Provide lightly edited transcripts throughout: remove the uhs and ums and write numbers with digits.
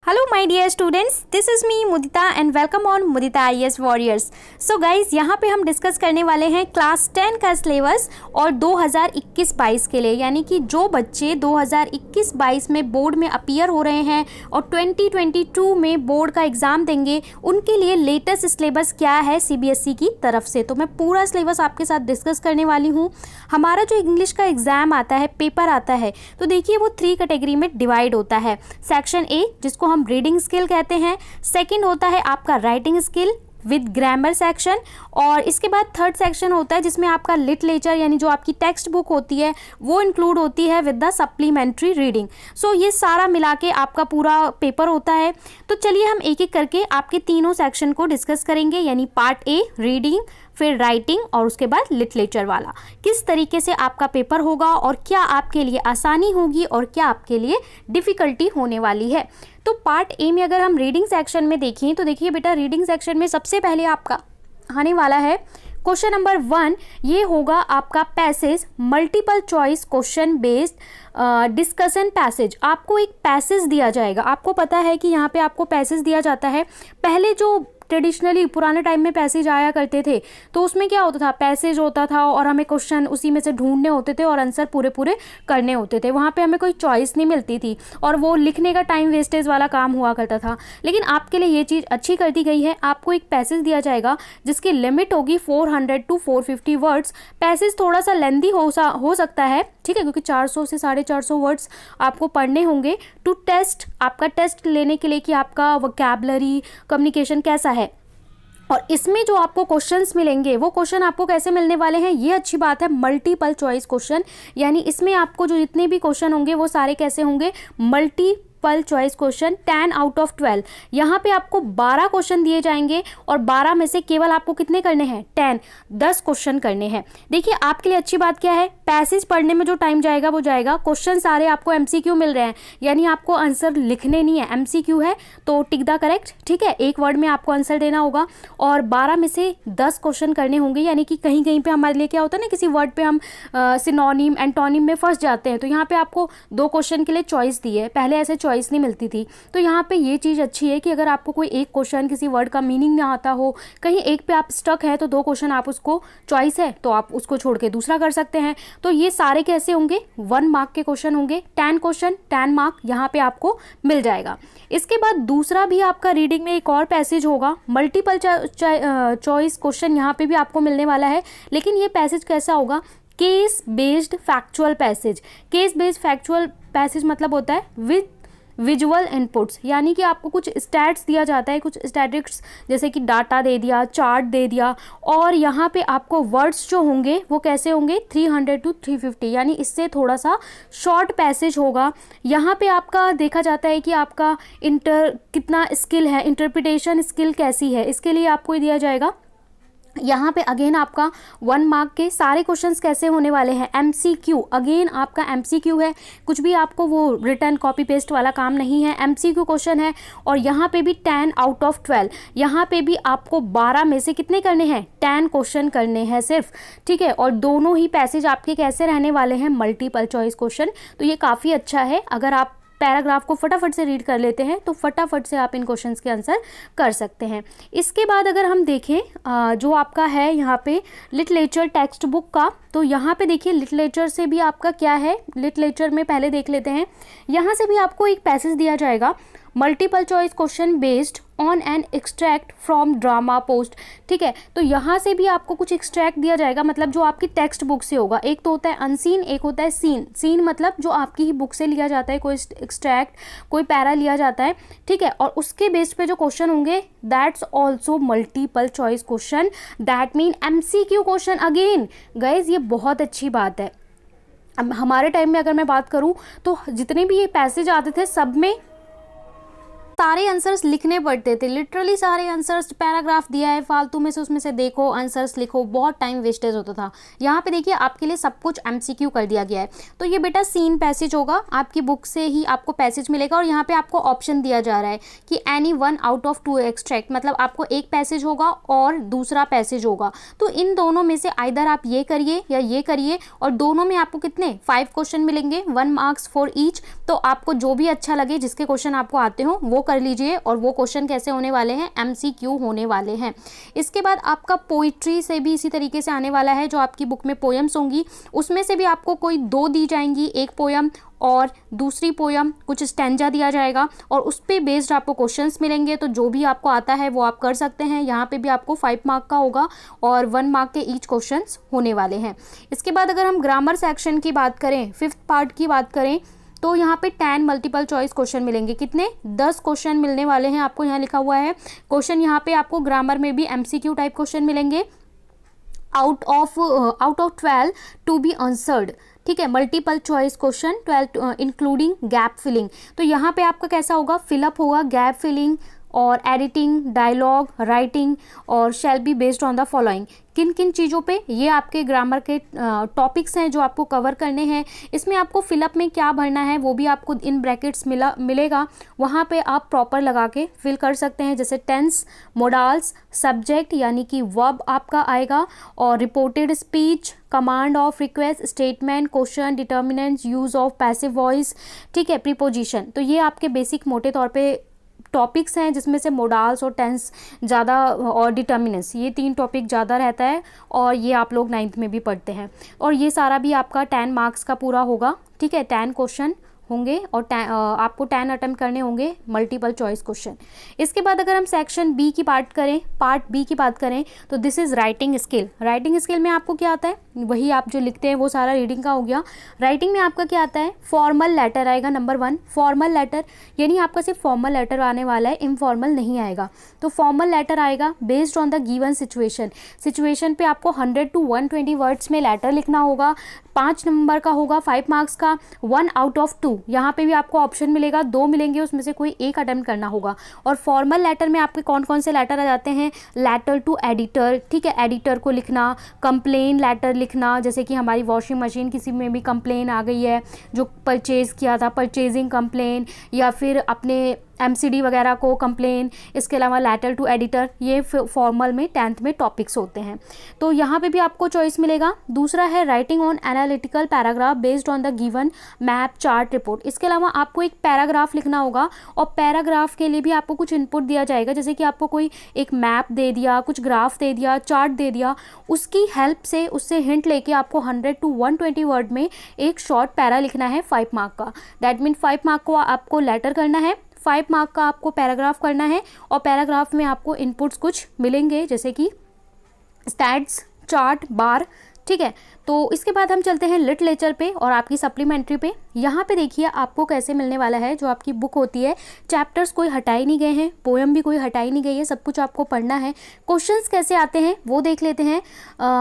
Hello my dear students, this is me Mudita and welcome on Mudita IAS warriors. So guys, यहाँ पे हम discuss करने वाले हैं क्लास 10 का सिलेबस और 2021-22 के लिए, यानी कि जो बच्चे 2021-22 में बोर्ड में अपीयर हो रहे हैं और 2022 में बोर्ड का एग्ज़ाम देंगे, उनके लिए लेटेस्ट सिलेबस क्या है CBSE की तरफ से। तो मैं पूरा सिलेबस आपके साथ डिस्कस करने वाली हूँ। हमारा जो इंग्लिश का एग्ज़ाम आता है, पेपर आता है, तो देखिए वो 3 कैटेगरी में डिवाइड होता है। सेक्शन A जिसको हम रीडिंग स्किल कहते हैं, सेकंड होता है आपका writing skill with grammar section, और इसके बाद थर्ड सेक्शन होता है जिसमें आपका लिटरेचर यानी जो आपकी टेक्स्ट बुक होती है वो इंक्लूड होती है विद द सप्लीमेंट्री रीडिंग। सो ये सारा मिला के आपका पूरा पेपर होता है। तो चलिए हम एक एक करके आपके तीनों सेक्शन को डिस्कस करेंगे, यानी पार्ट A रीडिंग, फिर राइटिंग और उसके बाद लिटरेचर वाला। किस तरीके से आपका पेपर होगा और क्या आपके लिए आसानी होगी और क्या आपके लिए डिफ़िकल्टी होने वाली है। तो पार्ट A में अगर हम रीडिंग सेक्शन में देखें तो देखिए बेटा, रीडिंग सेक्शन में सबसे पहले आपका आने वाला है क्वेश्चन नंबर 1। ये होगा आपका passage, multiple choice question based discussion passage. आपको एक पैसेज दिया जाएगा। आपको पता है कि यहाँ पे आपको पैसेज दिया जाता है। पहले जो ट्रेडिशनली पुराने टाइम में पैसेज आया करते थे तो उसमें क्या होता था, पैसेज होता था और हमें क्वेश्चन उसी में से ढूंढने होते थे और आंसर पूरे पूरे करने होते थे। वहाँ पे हमें कोई चॉइस नहीं मिलती थी और वो लिखने का टाइम वेस्टेज वाला काम हुआ करता था। लेकिन आपके लिए ये चीज़ अच्छी कर दी गई है। आपको एक पैसेज दिया जाएगा जिसकी लिमिट होगी 400 to 450 वर्ड्स। पैसेज थोड़ा सा लेंदी हो सकता है, ठीक है, क्योंकि 400 से 450 वर्ड्स आपको पढ़ने होंगे टू टेस्ट, आपका टेस्ट लेने के लिए कि आपका वोकैबुलरी कम्युनिकेशन कैसा है। और इसमें जो आपको क्वेश्चंस मिलेंगे वो क्वेश्चन आपको कैसे मिलने वाले हैं, ये अच्छी बात है, मल्टीपल चॉइस क्वेश्चन। यानी इसमें आपको जो जितने भी क्वेश्चन होंगे वो सारे कैसे होंगे, multiple choice question. 10 out of 12। यहाँ पे आपको 12 क्वेश्चन दिए जाएंगे और 12 में से केवल आपको कितने करने हैं, 10 क्वेश्चन करने हैं। देखिए आपके लिए अच्छी बात क्या है, पैसेज पढ़ने में जो टाइम जाएगा वो जाएगा, क्वेश्चन सारे आपको MCQ मिल रहे हैं, यानी आपको आंसर लिखने नहीं है, MCQ है तो टिक द करेक्ट, ठीक है, एक वर्ड में आपको आंसर देना होगा। और 12 में से 10 क्वेश्चन करने होंगे, यानी कि कहीं कहीं पे हमारे लिए क्या होता है ना, किसी वर्ड पे हम सिनोनिम एंटोनिम में फंस जाते हैं, तो यहाँ पे आपको 2 क्वेश्चन के लिए चॉइस दी है। पहले ऐसे चॉइस नहीं मिलती थी। तो यहाँ पे ये चीज़ अच्छी है कि अगर आपको कोई एक क्वेश्चन किसी वर्ड का मीनिंग ना आता हो, कहीं एक पे आप स्टक है, तो 2 क्वेश्चन आप उसको चॉइस है तो आप उसको छोड़ के दूसरा कर सकते हैं। तो ये सारे कैसे होंगे, 1 मार्क के क्वेश्चन होंगे। 10 क्वेश्चन 10 मार्क यहाँ पे आपको मिल जाएगा। इसके बाद दूसरा भी आपका रीडिंग में एक और पैसेज होगा, मल्टीपल चॉइस क्वेश्चन यहाँ पे भी आपको मिलने वाला है। लेकिन ये पैसेज कैसा होगा, case based factual passage. Case based factual passage मतलब होता है विद विजुअल इनपुट्स, यानी कि आपको कुछ स्टैट्स दिया जाता है, कुछ स्टैटिक्स जैसे कि डाटा दे दिया, चार्ट दे दिया, और यहाँ पे आपको वर्ड्स जो होंगे वो कैसे होंगे, 300 to 350, यानी इससे थोड़ा सा शॉर्ट पैसेज होगा। यहाँ पे आपका देखा जाता है कि आपका कितना स्किल है, इंटरप्रिटेशन स्किल कैसी है, इसके लिए आपको दिया जाएगा। यहाँ पे अगेन आपका 1 मार्क के सारे क्वेश्चंस कैसे होने वाले हैं, MCQ, अगेन आपका MCQ है, कुछ भी आपको वो रिटर्न कॉपी पेस्ट वाला काम नहीं है, MCQ क्वेश्चन है। और यहाँ पे भी 10 आउट ऑफ 12, यहाँ पे भी आपको 12 में से कितने करने हैं, 10 क्वेश्चन करने हैं सिर्फ, ठीक है। और दोनों ही पैसेज आपके कैसे रहने वाले हैं, मल्टीपल चॉइस क्वेश्चन। तो ये काफ़ी अच्छा है, अगर आप पैराग्राफ को फटाफट से रीड कर लेते हैं तो फटाफट से आप इन क्वेश्चंस के आंसर कर सकते हैं। इसके बाद अगर हम देखें जो आपका है यहाँ पे लिटरेचर टेक्स्ट बुक का, तो यहाँ पे देखिए लिटरेचर से भी आपका क्या है, लिटरेचर में पहले देख लेते हैं। यहाँ से भी आपको एक पैसेज दिया जाएगा, multiple choice question based on an extract from drama post, ठीक है। तो यहाँ से भी आपको कुछ एक्सट्रैक्ट दिया जाएगा, मतलब जो आपकी टेक्स्ट बुक से होगा। एक तो होता है अनसीन, एक होता है सीन। सीन मतलब जो आपकी ही बुक से लिया जाता है, कोई एक्सट्रैक्ट, कोई पैरा लिया जाता है, ठीक है, और उसके बेस्ड पे जो क्वेश्चन होंगे that's also multiple choice question, that mean MCQ question. Again guys ये बहुत अच्छी बात है। अब हमारे टाइम में अगर मैं बात करूँ तो जितने भी ये पैसेज आते थे सब में सारे आंसर्स लिखने पड़ते थे, लिटरली सारे आंसर्स, पैराग्राफ दिया है फालतू में से उसमें से देखो आंसर्स लिखो, बहुत टाइम वेस्टेज होता था। यहाँ पे देखिए आपके लिए सब कुछ MCQ कर दिया गया है। तो ये बेटा सीन पैसेज होगा, आपकी बुक से ही आपको पैसेज मिलेगा। और यहाँ पे आपको ऑप्शन दिया जा रहा है कि एनी 1 आउट ऑफ 2 एक्सट्रैक्ट, मतलब आपको एक पैसेज होगा और दूसरा पैसेज होगा। तो इन दोनों में से आइदर आप ये करिए या ये करिए, और दोनों में आपको कितने 5 क्वेश्चन मिलेंगे, 1 मार्क्स फॉर ईच। तो आपको जो भी अच्छा लगे, जिसके क्वेश्चन आपको आते हो वो कर कर लीजिए। और वो क्वेश्चन कैसे होने वाले हैं, MCQ होने वाले हैं। इसके बाद आपका पोइट्री से भी इसी तरीके से आने वाला है। जो आपकी बुक में पोएम्स होंगी उसमें से भी आपको कोई 2 दी जाएंगी, एक पोएम और दूसरी पोएम, कुछ स्टैंजा दिया जाएगा और उस पे बेस्ड आपको क्वेश्चंस मिलेंगे। तो जो भी आपको आता है वो आप कर सकते हैं। यहाँ पे भी आपको 5 मार्क का होगा और 1 मार्क के ईच क्वेश्चंस होने वाले हैं। इसके बाद अगर हम ग्रामर सेक्शन की बात करें, 5th पार्ट की बात करें, तो यहाँ पे 10 मल्टीपल चॉइस क्वेश्चन मिलेंगे। कितने, 10 क्वेश्चन मिलने वाले हैं आपको। यहाँ लिखा हुआ है क्वेश्चन, यहाँ पे आपको ग्रामर में भी MCQ टाइप क्वेश्चन मिलेंगे, out of 12 to be answered. ठीक है, multiple choice question 12 including gap filling. तो यहाँ पे आपका कैसा होगा, फिलअप होगा, गैप फिलिंग और एडिटिंग, डायलॉग, राइटिंग और shall be based on the following. किन किन चीज़ों पे, ये आपके ग्रामर के टॉपिक्स हैं जो आपको कवर करने हैं। इसमें आपको फिलअप में क्या भरना है वो भी आपको इन ब्रैकेट्स मिलेगा, वहाँ पे आप प्रॉपर लगा के फिल कर सकते हैं। जैसे टेंस, मोडाल्स, सब्जेक्ट यानी कि वर्ब आपका आएगा, और reported speech, command of request, statement, question, determinants, use of passive voice, ठीक है, प्रीपोजिशन। तो ये आपके बेसिक मोटे तौर पे टॉपिक्स हैं, जिसमें से मोडाल्स और टेंस ज़्यादा और डिटर्मिनेंट्स, ये 3 टॉपिक ज़्यादा रहता है और ये आप लोग 9th में भी पढ़ते हैं। और ये सारा भी आपका 10 मार्क्स का पूरा होगा। ठीक है, 10 क्वेश्चन होंगे और आपको 10 अटेम्प्ट करने होंगे मल्टीपल चॉइस क्वेश्चन। इसके बाद अगर हम सेक्शन बी की पार्ट बी की बात करें तो this is writing skill. Writing skill में आपको क्या आता है, वही आप जो लिखते हैं वो सारा रीडिंग का हो गया। राइटिंग में आपका क्या आता है, फॉर्मल लेटर आएगा। नंबर 1 फॉर्मल लेटर, यानी आपका सिर्फ फॉर्मल लेटर आने वाला है, इनफॉर्मल नहीं आएगा। तो फॉर्मल लेटर आएगा based on the given situation पे आपको 100 to 120 वर्ड्स में लेटर लिखना होगा। 5 नंबर का होगा, 5 मार्क्स का, 1 आउट ऑफ 2। यहाँ पे भी आपको ऑप्शन मिलेगा, 2 मिलेंगे, उसमें से कोई एक अटेम्प्ट करना होगा। और फॉर्मल लेटर में आपके कौन कौन से लेटर आ जाते हैं, लेटर टू एडिटर। ठीक है, एडिटर को लिखना, कंप्लेन लेटर लिखना, जैसे कि हमारी वॉशिंग मशीन किसी में भी कंप्लेन आ गई है, जो परचेज़ किया था, परचेजिंग कंप्लेन, या फिर अपने MCD वगैरह को कंप्लेन। इसके अलावा लेटर टू एडिटर, ये फॉर्मल में 10th में टॉपिक्स होते हैं। तो यहाँ पे भी आपको चॉइस मिलेगा। दूसरा है writing on analytical paragraph based on the given map, chart, report. इसके अलावा आपको एक पैराग्राफ लिखना होगा और पैराग्राफ के लिए भी आपको कुछ इनपुट दिया जाएगा, जैसे कि आपको कोई एक मैप दे दिया, कुछ ग्राफ दे दिया, चार्ट दे दिया, उसकी हेल्प से, उससे हिंट लेके आपको 100 to 120 वर्ड में एक शॉर्ट पैरा लिखना है 5 मार्क का। दैट मीन 5 मार्क को आपको लेटर करना है, 5 मार्क का आपको पैराग्राफ करना है, और पैराग्राफ में आपको इनपुट्स कुछ मिलेंगे, जैसे कि स्टैट्स, चार्ट, बार। ठीक है, तो इसके बाद हम चलते हैं लिटरेचर पे और आपकी सप्लीमेंट्री पे। यहाँ पे देखिए आपको कैसे मिलने वाला है। जो आपकी बुक होती है, चैप्टर्स कोई हटाए नहीं गए हैं, पोएम भी कोई हटाई नहीं गई है, सब कुछ आपको पढ़ना है। क्वेश्चंस कैसे आते हैं वो देख लेते हैं।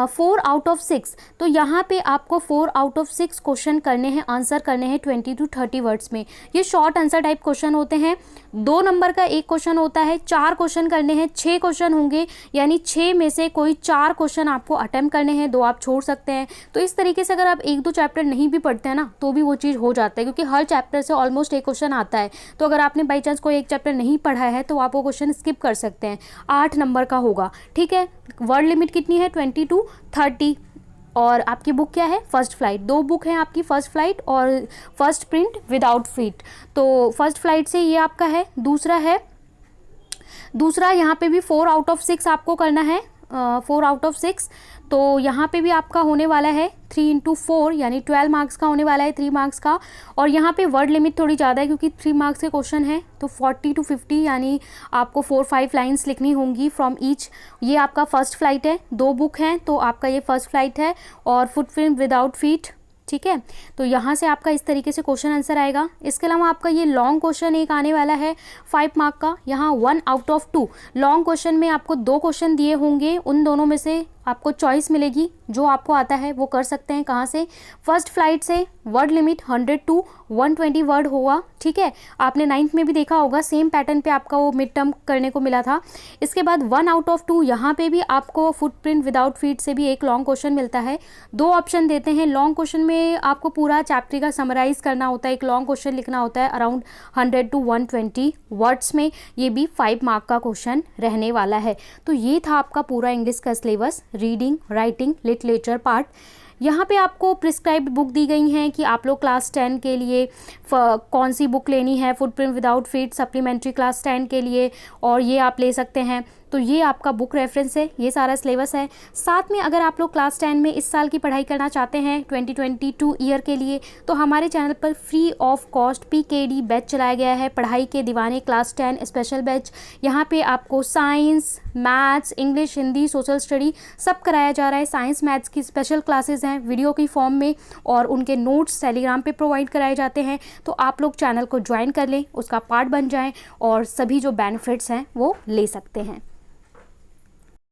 4 आउट ऑफ 6, तो यहाँ पे आपको 4 आउट ऑफ 6 क्वेश्चन करने हैं, आंसर करने हैं 20 to 30 वर्ड्स में। ये शॉर्ट आंसर टाइप क्वेश्चन होते हैं। 2 नंबर का एक क्वेश्चन होता है, 4 क्वेश्चन करने हैं, 6 क्वेश्चन होंगे, यानी 6 में से कोई 4 क्वेश्चन आपको अटेम्प्ट करने हैं, 2 आप छोड़ सकते हैं। तो इस तरीके से अगर आप 1-2 चैप्टर नहीं भी पढ़ते हैं ना, तो भी वो चीज़ हो जाता है, क्योंकि हर चैप्टर से ऑलमोस्ट एक क्वेश्चन आता है। तो अगर आपने बाई चांस कोई एक चैप्टर नहीं पढ़ा है तो आप वो क्वेश्चन स्किप कर सकते हैं। 8 नंबर का होगा। ठीक है, वर्ड लिमिट कितनी है, 20 to 30। और आपकी बुक क्या है, फर्स्ट फ्लाइट। 2 बुक हैं आपकी, फर्स्ट फ्लाइट और फर्स्ट प्रिंट विदाउट फीट। तो फर्स्ट फ्लाइट से ये आपका है। दूसरा यहाँ पे भी 4 आउट ऑफ 6 आपको करना है, 4 आउट ऑफ 6। तो यहाँ पे भी आपका होने वाला है 3 into 4, यानी 12 मार्क्स का होने वाला है, 3 मार्क्स का। और यहाँ पे वर्ड लिमिट थोड़ी ज़्यादा है, क्योंकि 3 मार्क्स के क्वेश्चन है, तो 40 to 50, यानी आपको 4-5 लाइन्स लिखनी होंगी फ्रॉम ईच। ये आपका फर्स्ट फ्लाइट है। 2 बुक हैं, तो आपका ये फर्स्ट फ्लाइट है और फुटप्रिंट विदाउट फीट। ठीक है, तो यहाँ से आपका इस तरीके से क्वेश्चन आंसर आएगा। इसके अलावा आपका ये लॉन्ग क्वेश्चन एक आने वाला है 5 मार्क का, यहाँ 1 आउट ऑफ 2। लॉन्ग क्वेश्चन में आपको 2 क्वेश्चन दिए होंगे, उन दोनों में से आपको चॉइस मिलेगी, जो आपको आता है वो कर सकते हैं। कहाँ से, फर्स्ट फ्लाइट से। वर्ड लिमिट 100 to 120 वर्ड होगा। ठीक है, आपने 9th में भी देखा होगा, सेम पैटर्न पे आपका वो मिड टर्म करने को मिला था। इसके बाद 1 आउट ऑफ 2, यहाँ पे भी आपको फुटप्रिंट विदाउट फीट से भी एक लॉन्ग क्वेश्चन मिलता है। 2 ऑप्शन देते हैं। लॉन्ग क्वेश्चन में आपको पूरा चैप्टर का समराइज करना होता है, एक लॉन्ग क्वेश्चन लिखना होता है अराउंड 100 to 120 वर्ड्स में। ये भी 5 मार्क का क्वेश्चन रहने वाला है। तो ये था आपका पूरा इंग्लिश का syllabus, reading, writing, literature part. यहाँ पे आपको प्रिस्क्राइब्ड बुक दी गई हैं कि आप लोग क्लास 10 के लिए कौन सी बुक लेनी है, footprint without feet supplementary class 10 के लिए, और ये आप ले सकते हैं। तो ये आपका बुक रेफरेंस है, ये सारा सिलेबस है। साथ में अगर आप लोग क्लास 10 में इस साल की पढ़ाई करना चाहते हैं 2022 ईयर के लिए, तो हमारे चैनल पर free of cost PKD batch चलाया गया है, पढ़ाई के दीवाने क्लास 10 स्पेशल बैच। यहाँ पे आपको science, maths, English, Hindi, social study सब कराया जा रहा है। साइंस मैथ्स की स्पेशल क्लासेस हैं वीडियो की फॉर्म में, और उनके नोट्स टेलीग्राम पे प्रोवाइड कराए जाते हैं। तो आप लोग चैनल को ज्वाइन कर लें, उसका पार्ट बन जाएं और सभी जो बेनिफिट्स हैं वो ले सकते हैं।